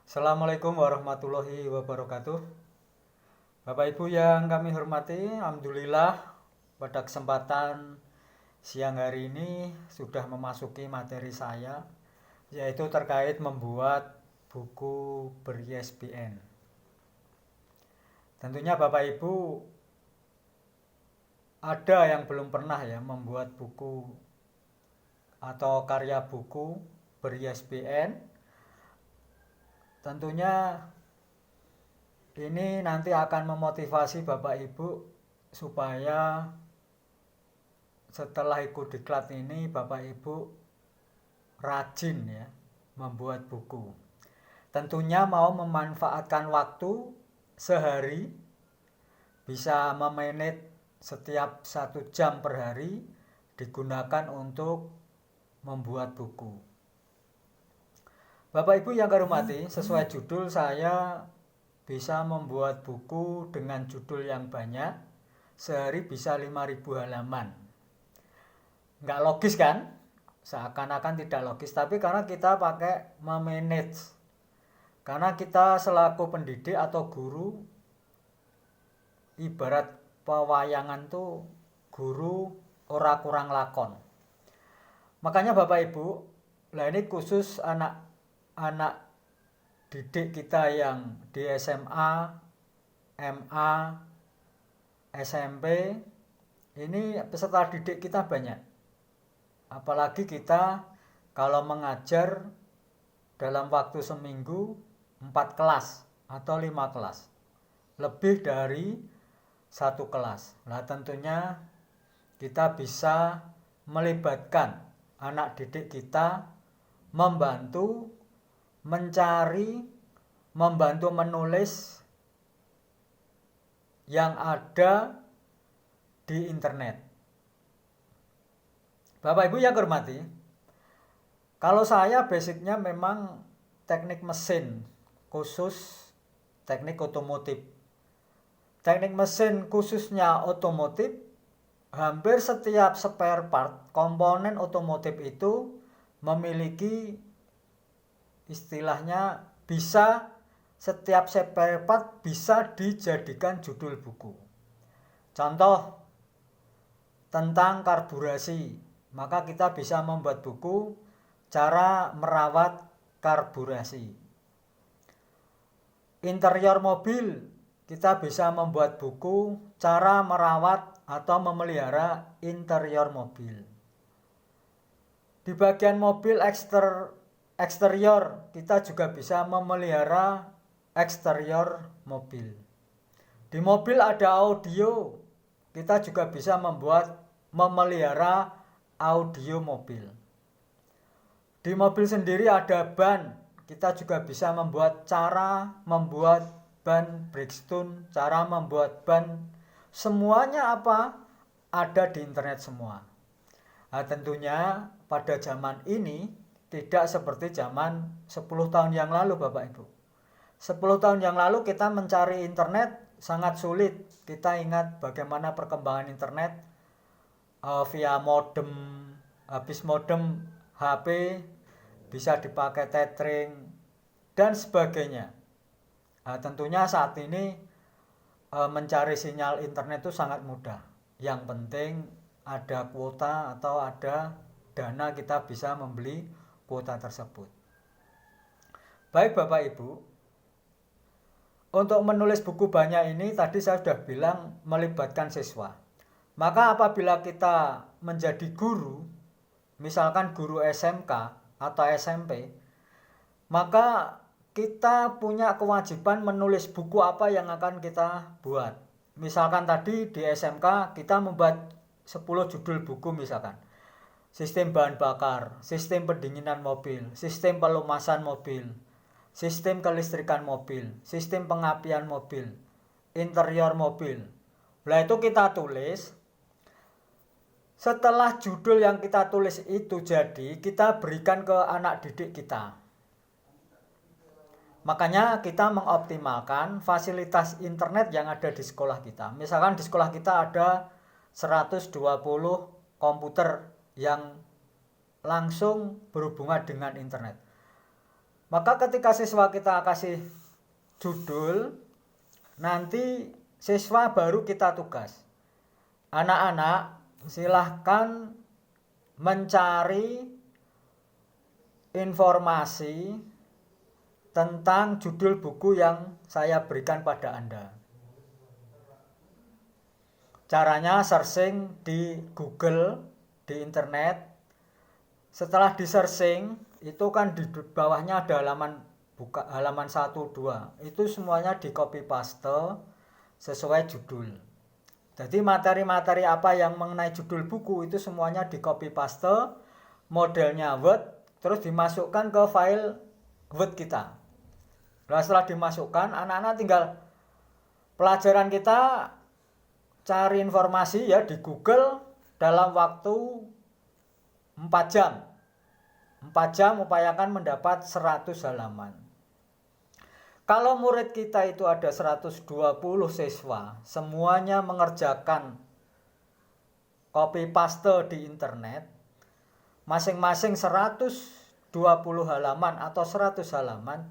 Assalamualaikum warahmatullahi wabarakatuh. Bapak Ibu yang kami hormati, alhamdulillah pada kesempatan siang hari ini sudah memasuki materi saya, yaitu terkait membuat buku ber-ISBN. Tentunya Bapak Ibu ada yang belum pernah ya membuat buku atau karya buku ber-ISBN. Tentunya ini nanti akan memotivasi Bapak Ibu supaya setelah ikut diklat ini Bapak Ibu rajin ya membuat buku. Tentunya mau memanfaatkan waktu sehari, bisa memanage setiap 1 jam per hari digunakan untuk membuat buku. Bapak Ibu yang kami hormati, sesuai judul saya bisa membuat buku dengan judul yang banyak, sehari bisa 5.000 halaman. Nggak logis kan? Seakan-akan tidak logis, tapi karena kita pakai memanage. Karena kita selaku pendidik atau guru, ibarat pewayangan tuh guru ora kurang lakon. Makanya Bapak Ibu, nah ini khusus anak didik kita yang di SMA, MA, SMP, ini peserta didik kita banyak. Apalagi kita kalau mengajar dalam waktu seminggu 4 kelas atau 5 kelas. Lebih dari 1 kelas. Nah tentunya kita bisa melibatkan anak didik kita membantu mencari, membantu menulis yang ada di internet. Bapak Ibu yang hormati, kalau saya basicnya memang teknik mesin, khusus teknik otomotif. Teknik mesin khususnya otomotif, hampir setiap spare part, komponen otomotif itu memiliki istilahnya bisa setiap spare part bisa dijadikan judul buku. Contoh tentang karburasi, maka kita bisa membuat buku cara merawat karburasi. Interior mobil, kita bisa membuat buku cara merawat atau memelihara interior mobil. Di bagian mobil eksterior, kita juga bisa memelihara eksterior mobil. Di mobil ada audio, kita juga bisa memelihara audio mobil. Di mobil sendiri ada ban, kita juga bisa cara membuat ban Bridgestone, cara membuat ban, semuanya apa? Ada di internet semua. Nah, tentunya pada zaman ini tidak seperti zaman 10 tahun yang lalu Bapak Ibu. 10 tahun yang lalu kita mencari internet sangat sulit. Kita ingat bagaimana perkembangan internet via modem, habis modem HP bisa dipakai tethering dan sebagainya. Nah, tentunya saat ini mencari sinyal internet itu sangat mudah. Yang penting ada kuota atau ada dana, kita bisa membeli kuota tersebut. Baik Bapak Ibu, untuk menulis buku banyak ini tadi saya sudah bilang melibatkan siswa. Maka apabila kita menjadi guru, misalkan guru SMK atau SMP, maka kita punya kewajiban menulis buku apa yang akan kita buat. Misalkan tadi di SMK kita membuat 10 judul buku misalkan. Sistem bahan bakar, sistem pendinginan mobil, sistem pelumasan mobil, sistem kelistrikan mobil, sistem pengapian mobil, interior mobil. Nah itu kita tulis. Setelah judul yang kita tulis itu jadi, kita berikan ke anak didik kita. Makanya kita mengoptimalkan fasilitas internet yang ada di sekolah kita. Misalkan di sekolah kita ada 120 komputer yang langsung berhubungan dengan internet. Maka ketika siswa kita kasih judul, nanti siswa baru kita tugas. Anak-anak silahkan mencari informasi tentang judul buku yang saya berikan pada Anda. Caranya searching di Google, di internet. Setelah di searching, itu kan di bawahnya ada halaman 1, 2. Itu semuanya di copy paste sesuai judul. Jadi materi-materi apa yang mengenai judul buku itu semuanya di copy paste, modelnya Word, terus dimasukkan ke file Word kita. Nah, setelah dimasukkan, anak-anak tinggal pelajaran kita cari informasi ya di Google dalam waktu 4 jam. 4 jam upayakan mendapat 100 halaman. Kalau murid kita itu ada 120 siswa, semuanya mengerjakan copy paste di internet, masing-masing 120 halaman atau 100 halaman,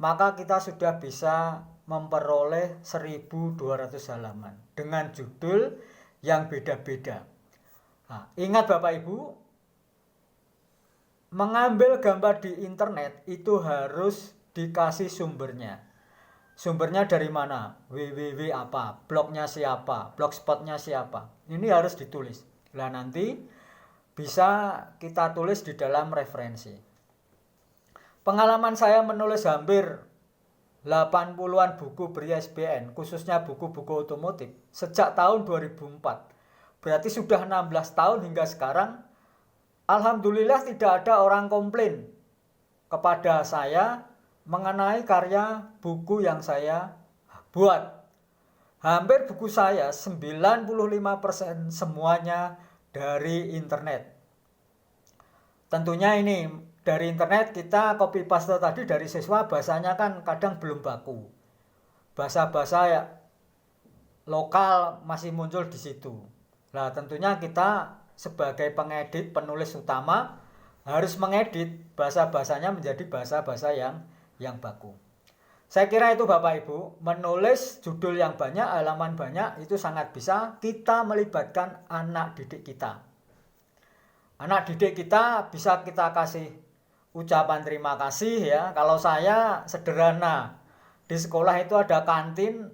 maka kita sudah bisa memperoleh 1.200 halaman dengan judul yang beda-beda. Nah, ingat Bapak Ibu, mengambil gambar di internet itu harus dikasih sumbernya. Sumbernya dari mana? www apa? Blognya siapa? Blogspotnya siapa? Ini harus ditulis. Nah, nanti bisa kita tulis di dalam referensi. Pengalaman saya menulis hampir 80-an buku ber-ISBN, khususnya buku-buku otomotif, sejak tahun 2004. Berarti sudah 16 tahun hingga sekarang. Alhamdulillah tidak ada orang komplain kepada saya mengenai karya buku yang saya buat. Hampir buku saya 95% semuanya dari internet. Tentunya ini dari internet kita copy paste tadi dari siswa, bahasanya kan kadang belum baku. Bahasa-bahasa ya lokal masih muncul di situ. Nah, tentunya kita sebagai pengedit, penulis utama harus mengedit bahasa-bahasanya menjadi bahasa-bahasa yang baku. Saya kira itu Bapak Ibu, menulis judul yang banyak, halaman banyak itu sangat bisa kita melibatkan anak didik kita. Anak didik kita bisa kita kasih ucapan terima kasih ya. Kalau saya sederhana, di sekolah itu ada kantin,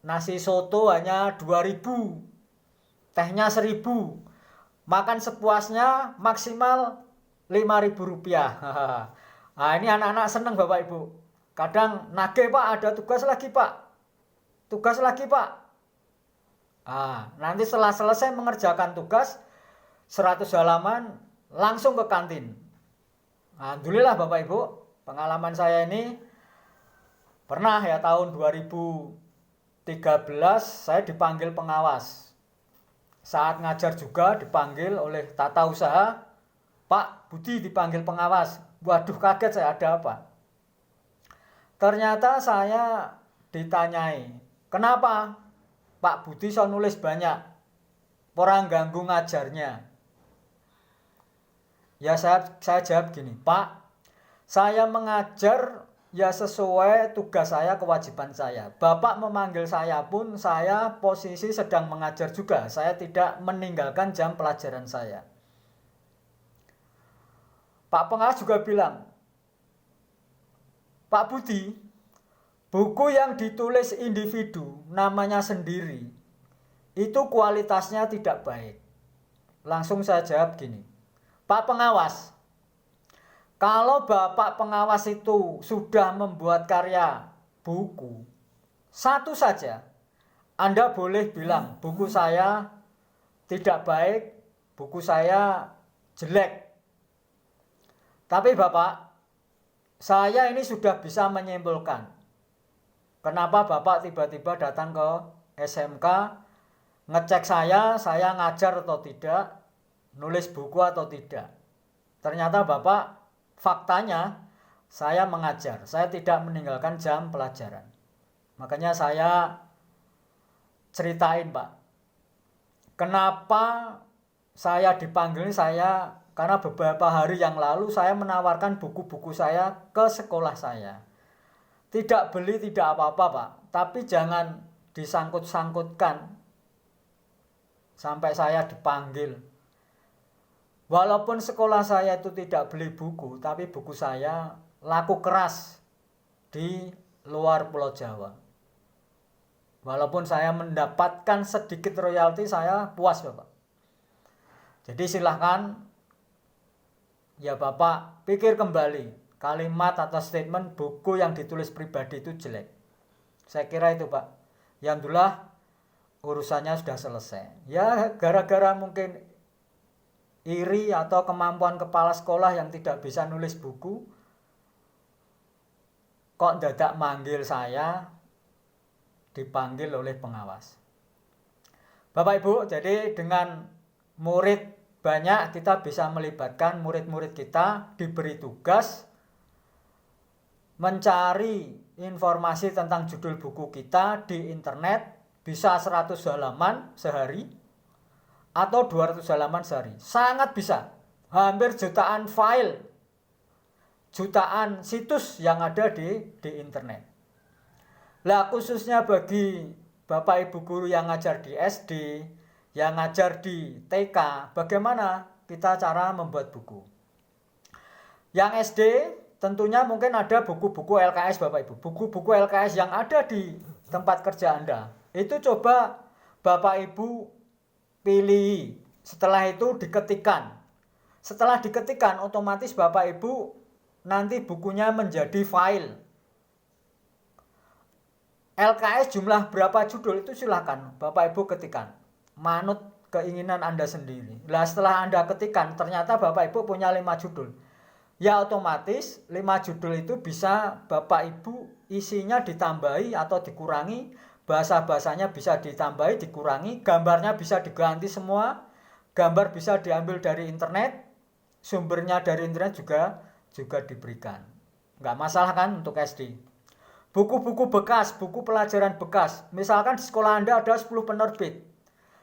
nasi soto hanya 2.000, tehnya 1.000. Makan sepuasnya maksimal 5.000 rupiah. Nah, ini anak-anak seneng Bapak Ibu. Kadang nagih Pak, ada tugas lagi Pak. Tugas lagi Pak. Nah, nanti setelah selesai mengerjakan tugas 100 halaman langsung ke kantin. Alhamdulillah Bapak Ibu, pengalaman saya ini pernah ya tahun 2013 saya dipanggil pengawas. Saat ngajar juga dipanggil oleh tata usaha, Pak Budi dipanggil pengawas. Waduh, kaget saya, ada apa? Ternyata saya ditanyai, kenapa Pak Budi so nulis banyak, orang ganggu ngajarnya? Ya saya jawab gini, Pak, saya mengajar ya sesuai tugas saya, kewajiban saya. Bapak memanggil saya pun saya posisi sedang mengajar juga. Saya tidak meninggalkan jam pelajaran saya. Pak pengawas juga bilang, Pak Budi, buku yang ditulis individu namanya sendiri itu kualitasnya tidak baik. Langsung saya jawab gini, Pak pengawas, kalau Bapak pengawas itu sudah membuat karya buku, satu saja, Anda boleh bilang buku saya tidak baik, buku saya jelek. Tapi Bapak, saya ini sudah bisa menyimpulkan. Kenapa Bapak tiba-tiba datang ke SMK, ngecek saya ngajar atau tidak, nulis buku atau tidak. Ternyata Bapak, faktanya saya mengajar, saya tidak meninggalkan jam pelajaran. Makanya saya ceritain Pak, kenapa saya dipanggil, saya karena beberapa hari yang lalu saya menawarkan buku-buku saya ke sekolah saya. Tidak beli tidak apa-apa Pak, tapi jangan disangkut-sangkutkan sampai saya dipanggil. Walaupun sekolah saya itu tidak beli buku, tapi buku saya laku keras di luar Pulau Jawa. Walaupun saya mendapatkan sedikit royalti, saya puas Bapak. Jadi silahkan ya Bapak pikir kembali kalimat atau statement buku yang ditulis pribadi itu jelek. Saya kira itu Pak. Ya alhamdulillah urusannya sudah selesai. Ya gara-gara mungkin iri atau kemampuan kepala sekolah yang tidak bisa nulis buku, kok dadak manggil saya dipanggil oleh pengawas. Bapak Ibu, jadi dengan murid banyak kita bisa melibatkan murid-murid kita diberi tugas mencari informasi tentang judul buku kita di internet, bisa 100 halaman sehari atau 200 halaman sehari. Sangat bisa. Hampir jutaan file, jutaan situs yang ada di internet. Lah khususnya bagi Bapak Ibu guru yang ngajar di SD, yang ngajar di TK, bagaimana kita cara membuat buku. Yang SD tentunya mungkin ada buku-buku LKS Bapak Ibu. Buku-buku LKS yang ada di tempat kerja Anda. Itu coba Bapak Ibu pilih. Setelah itu diketikkan. Setelah diketikkan otomatis Bapak Ibu nanti bukunya menjadi file. LKS jumlah berapa judul itu silakan Bapak Ibu ketikkan. Manut keinginan Anda sendiri. Nah setelah Anda ketikkan ternyata Bapak Ibu punya 5 judul. Ya otomatis 5 judul itu bisa Bapak Ibu isinya ditambahi atau dikurangi. Bahasa-bahasanya bisa ditambahi, dikurangi. Gambarnya bisa diganti semua. Gambar bisa diambil dari internet. Sumbernya dari internet juga diberikan. Nggak masalah kan untuk SD. Buku-buku bekas, buku pelajaran bekas. Misalkan di sekolah Anda ada 10 penerbit.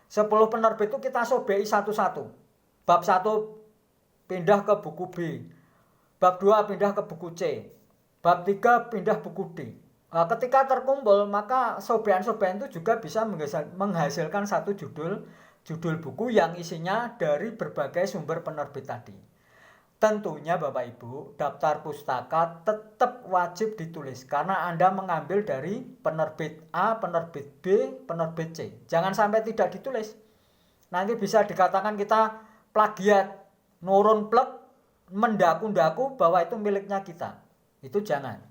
10 penerbit itu kita sobei satu-satu. Bab 1 pindah ke buku B. Bab 2 pindah ke buku C. Bab 3 pindah buku D. Nah, ketika terkumpul maka sobean-sobean itu juga bisa menghasilkan satu judul buku yang isinya dari berbagai sumber penerbit tadi. Tentunya Bapak Ibu, daftar pustaka tetap wajib ditulis karena Anda mengambil dari penerbit A, penerbit B, penerbit C. Jangan sampai tidak ditulis. Nanti bisa dikatakan kita plagiat, nurun plek, mendaku-daku bahwa itu miliknya kita. Itu jangan.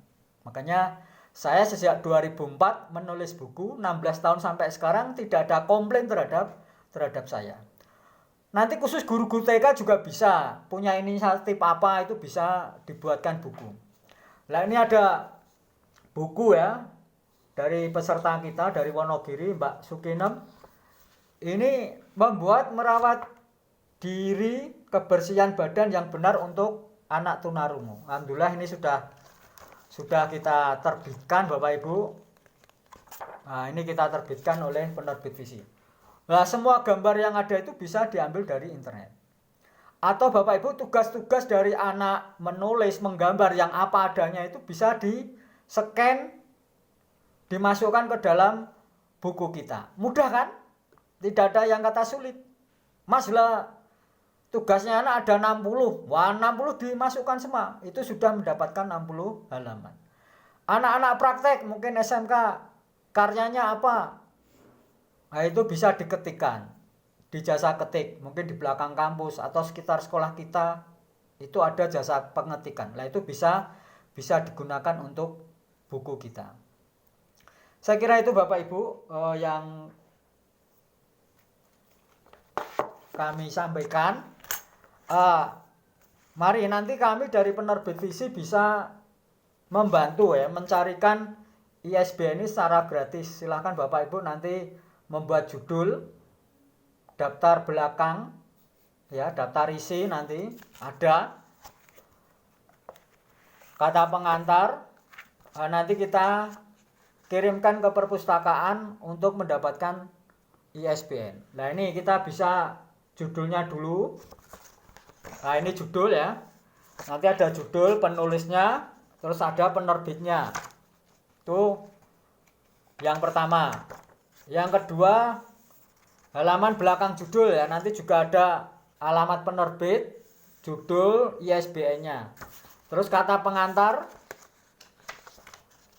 Makanya saya sejak 2004 menulis buku, 16 tahun sampai sekarang tidak ada komplain terhadap saya. Nanti khusus guru-guru TK juga bisa punya inisiatif apa itu bisa dibuatkan buku. Nah ini ada buku ya dari peserta kita dari Wonogiri Mbak Sukinem. Ini membuat merawat diri kebersihan badan yang benar untuk anak tunarungu. Alhamdulillah ini sudah kita terbitkan Bapak Ibu. Nah ini kita terbitkan oleh penerbit Visi. Nah, semua gambar yang ada itu bisa diambil dari internet. Atau Bapak Ibu tugas-tugas dari anak menulis, menggambar yang apa adanya itu bisa di-scan, dimasukkan ke dalam buku kita. Mudah kan? Tidak ada yang kata sulit. Mas lah, tugasnya anak ada 60. Wah, 60 dimasukkan semua. Itu sudah mendapatkan 60 halaman. Anak-anak praktek, mungkin SMK, karyanya apa? Nah itu bisa diketikkan di jasa ketik, mungkin di belakang kampus atau sekitar sekolah kita itu ada jasa pengetikan. Nah itu bisa digunakan untuk buku kita. Saya kira itu Bapak Ibu yang kami sampaikan. Mari nanti kami dari penerbit Visi bisa membantu ya mencarikan ISBN ini secara gratis. Silahkan Bapak Ibu nanti membuat judul, daftar belakang, ya daftar isi nanti ada, kata pengantar, nanti kita kirimkan ke perpustakaan untuk mendapatkan ISBN. Nah ini kita bisa judulnya dulu, Nah, ini judul ya. Nanti ada judul, penulisnya, terus ada penerbitnya. Itu yang pertama. Yang kedua, halaman belakang judul ya. Nanti juga ada alamat penerbit, judul, ISBN-nya. Terus kata pengantar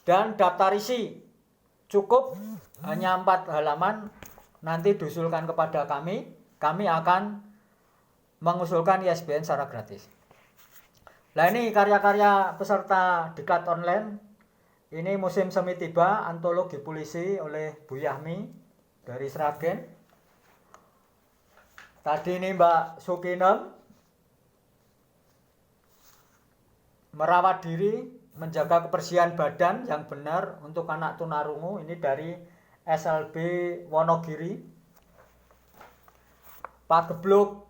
dan daftar isi. Cukup hanya 4 halaman. Nanti diusulkan kepada kami. Kami akan mengusulkan ISBN secara gratis. Nah, ini karya-karya peserta diklat online. Ini musim semi tiba, antologi puisi oleh Bu Yahmi dari Sragen. Tadi ini Mbak Sukinem, merawat diri, menjaga kebersihan badan yang benar untuk anak tunarungu. Ini dari SLB Wonogiri. Pagebluk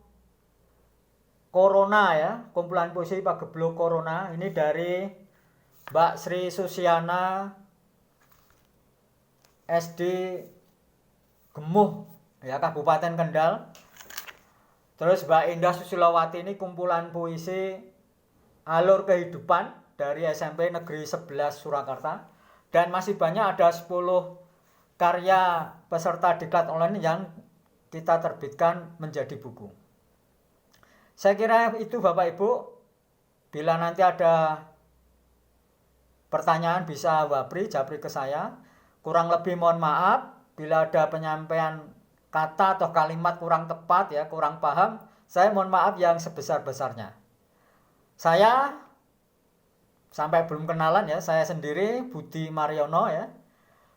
Corona ya, kumpulan puisi Pagebluk Corona. Ini dari Mbak Sri Susiana SD Gemuh ya, Kabupaten Kendal. Terus Mbak Indah Susilowati ini kumpulan puisi Alur Kehidupan dari SMP Negeri 11 Surakarta. Dan masih banyak, ada 10 karya peserta diklat online yang kita terbitkan menjadi buku. Saya kira itu Bapak Ibu. Bila nanti ada pertanyaan bisa japri ke saya. Kurang lebih mohon maaf bila ada penyampaian kata atau kalimat kurang tepat ya, kurang paham. Saya mohon maaf yang sebesar-besarnya. Saya sampai belum kenalan ya, saya sendiri Budi Mariono ya.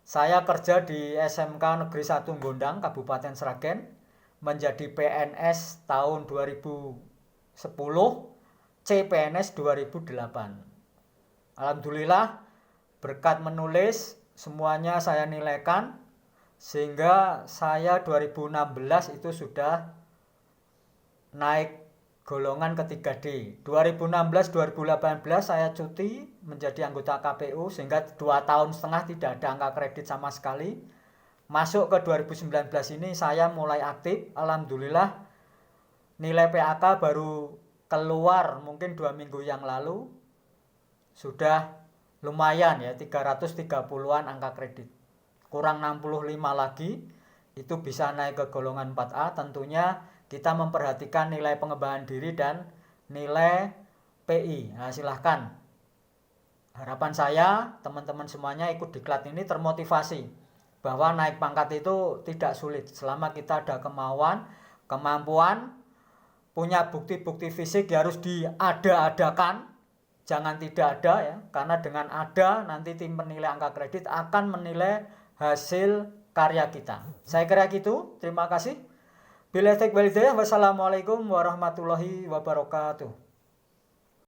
Saya kerja di SMK Negeri 1 Gondang, Kabupaten Sragen, menjadi PNS tahun 2010, CPNS 2008. Alhamdulillah berkat menulis semuanya saya nilaikan, sehingga saya 2016 itu sudah naik golongan ke 3D. 2016-2018 saya cuti menjadi anggota KPU, sehingga 2,5 tahun tidak ada angka kredit sama sekali. Masuk ke 2019 ini saya mulai aktif. Alhamdulillah nilai PAK baru keluar mungkin 2 minggu yang lalu. Sudah lumayan ya, 330-an angka kredit. Kurang 65 lagi itu bisa naik ke golongan 4A. Tentunya kita memperhatikan nilai pengembangan diri dan nilai PI. Nah, silahkan. Harapan saya teman-teman semuanya ikut diklat ini termotivasi bahwa naik pangkat itu tidak sulit selama kita ada kemauan, kemampuan, punya bukti-bukti fisik ya harus diada-adakan. Jangan tidak ada ya, karena dengan ada nanti tim penilai angka kredit akan menilai hasil karya kita. Saya kira gitu. Terima kasih. Wassalamualaikum warahmatullahi wabarakatuh.